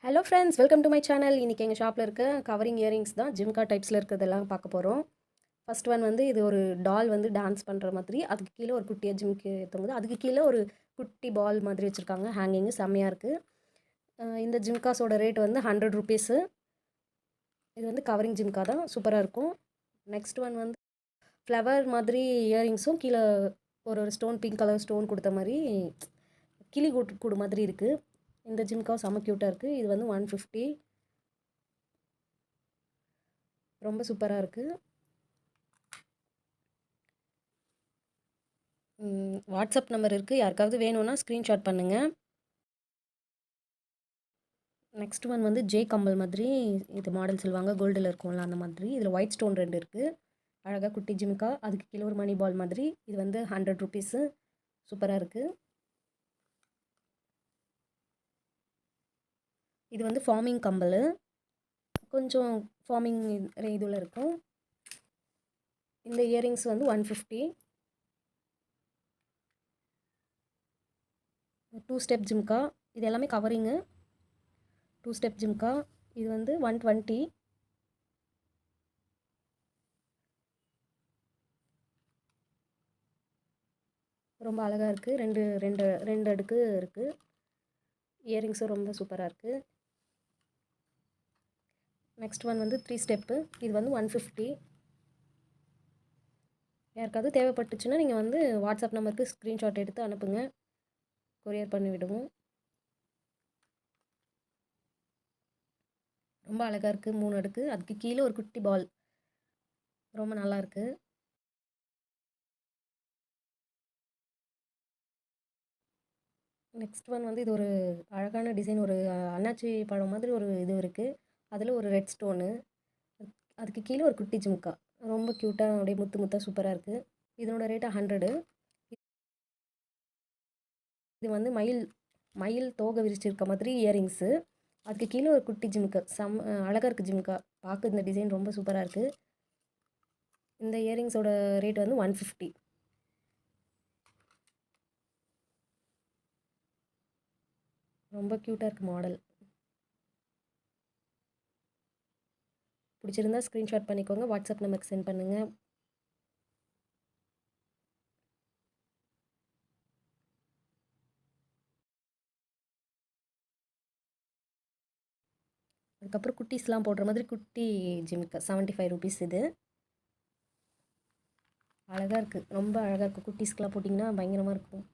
Hello friends, welcome to my channel. இன்றைக்கி எங்கள் ஷாப்பில் இருக்க கவரிங் இயரிங்ஸ் தான் ஜிம்கா டைப்ஸில் இருக்கிறதெல்லாம் பார்க்க போகிறோம். ஃபர்ஸ்ட் ஒன் வந்து இது ஒரு டால் வந்து டான்ஸ் பண்ணுற மாதிரி, அதுக்கு கீழே ஒரு குட்டியாக ஜிம்க்கு தொங்குது. அதுக்கு கீழே ஒரு குட்டி பால் மாதிரி வச்சுருக்காங்க. ஹேங்கிங்கு செம்மையாக இருக்குது. இந்த ஜிம்காஸோட ரேட் வந்து 100 ருபீஸு. இது வந்து கவரிங் ஜிம்கா தான், சூப்பராக இருக்கும். நெக்ஸ்ட் ஒன் வந்து ஃப்ளவர் மாதிரி இயரிங்ஸும் கீழே ஒரு ஒரு ஸ்டோன், பிங்க் கலர் ஸ்டோன் கொடுத்த மாதிரி கிளி கூடு மாதிரி இருக்குது. இந்த ஜிம்கா செம்ம க்யூட்டாக இருக்குது. இது வந்து 150. ரொம்ப சூப்பராக இருக்குது. வாட்ஸ்அப் நம்பர் இருக்குது, யாருக்காவது வேணும்னா ஸ்க்ரீன்ஷாட் பண்ணுங்கள். நெக்ஸ்ட் ஒன் வந்து ஜே கம்பல் மாதிரி இது மாடல் சொல்லுவாங்க, கோல்டில் இருக்கும்ல அந்த மாதிரி. இதில் ஒயிட் ஸ்டோன் 2 இருக்குது. அழகாக குட்டி ஜிம்கா, அதுக்கு கீழே ஒரு மணி பால் மாதிரி. இது வந்து 100 ருபீஸு. சூப்பராக இருக்குது. இது வந்து ஃபார்மிங் கம்பல், கொஞ்சம் ஃபார்மிங் இதில் இருக்கும். இந்த இயரிங்ஸ் வந்து 150. 2 ஸ்டெப் ஜிம்கா, இது எல்லாமே கவரிங்கு. 2 ஸ்டெப் ஜிம்கா, இது வந்து 120. ரொம்ப அழகாக இருக்குது. ரெண்டு ரெண்டு ரெண்டு அடுக்கு இருக்குது. இயரிங்ஸும் ரொம்ப சூப்பராக இருக்குது. நெக்ஸ்ட் ஒன் வந்து 3 ஸ்டெப்பு, இது வந்து 150. யாருக்காவது தேவைப்பட்டுச்சுன்னா நீங்கள் வந்து வாட்ஸ்அப் நம்பருக்கு ஸ்க்ரீன்ஷாட் எடுத்து அனுப்புங்க, கொரியர் பண்ணி விடுவோம். ரொம்ப அழகாக இருக்குது. 3 அடுக்கு, அதுக்கு கீழே ஒரு குட்டி பால், ரொம்ப நல்லாயிருக்கு. நெக்ஸ்ட் ஒன் வந்து இது ஒரு அழகான டிசைன், ஒரு அன்னாச்சி பழம் மாதிரி ஒரு இது இருக்குது. அதில் ஒரு ரெட் ஸ்டோனு, அதுக்கு கீழே ஒரு குட்டி ஜிம்கா, ரொம்ப க்யூட்டாக அப்படியே முத்து முத்தாக சூப்பராக இருக்குது. இதனோட ரேட்டு 100. இது வந்து மயில் மயில் தோகை விரிச்சிருக்க மாதிரி இயரிங்ஸு, அதுக்கு கீழே ஒரு குட்டி ஜிம்கா, அழகாக இருக்குது ஜிம்கா பார்க்க. இந்த டிசைன் ரொம்ப சூப்பராக இருக்குது. இந்த இயரிங்ஸோட ரேட் வந்து 150. ரொம்ப க்யூட்டாக இருக்குது மாடல். பிடிச்சிருந்தா ஸ்க்ரீன்ஷாட் பண்ணிக்கோங்க, வாட்ஸ்அப் நம்பருக்கு சென்ட் பண்ணுங்கள். அதுக்கப்புறம் குட்டீஸ்லாம் போடுற மாதிரி குட்டி ஜிம்கா 75 ருபீஸ். இது அழகாக இருக்குது, ரொம்ப அழகாக இருக்குது. குட்டீஸ்க்கெலாம் போட்டிங்கன்னா பயங்கரமாக இருக்கும்.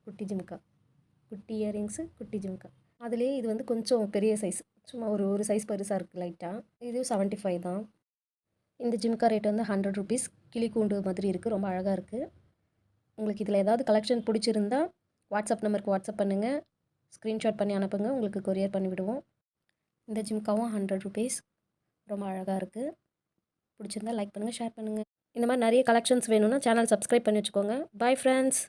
குட்டி ஜிம்கா, குட்டி இயரிங்ஸு, குட்டி ஜிம்கா. அதுலேயே இது வந்து கொஞ்சம் பெரிய சைஸ், சும்மா ஒரு ஒரு சைஸ் பெருசாக இருக்குது லைட்டாக. இது 75 தான். இந்த ஜிம்கா ரேட் வந்து 100 ருபீஸ். கிளி கூண்டு மாதிரி இருக்குது, ரொம்ப அழகாக இருக்குது. உங்களுக்கு இதில் ஏதாவது கலெக்ஷன் பிடிச்சிருந்தா வாட்ஸ்அப் நம்பருக்கு வாட்ஸ்அப் பண்ணுங்கள், ஸ்க்ரீன்ஷாட் பண்ணி அனுப்புங்க, உங்களுக்கு கொரியர் பண்ணி விடுவோம். இந்த ஜிம்காவும் 100 ருபீஸ். ரொம்ப அழகாக இருக்குது. பிடிச்சிருந்தா லைக் பண்ணுங்கள், ஷேர் பண்ணுங்கள். இந்த மாதிரி நிறைய கலெக்ஷன்ஸ் வேணும்னா சேனல் சப்ஸ்கிரைப் பண்ணி வச்சுக்கோங்க. Bye friends.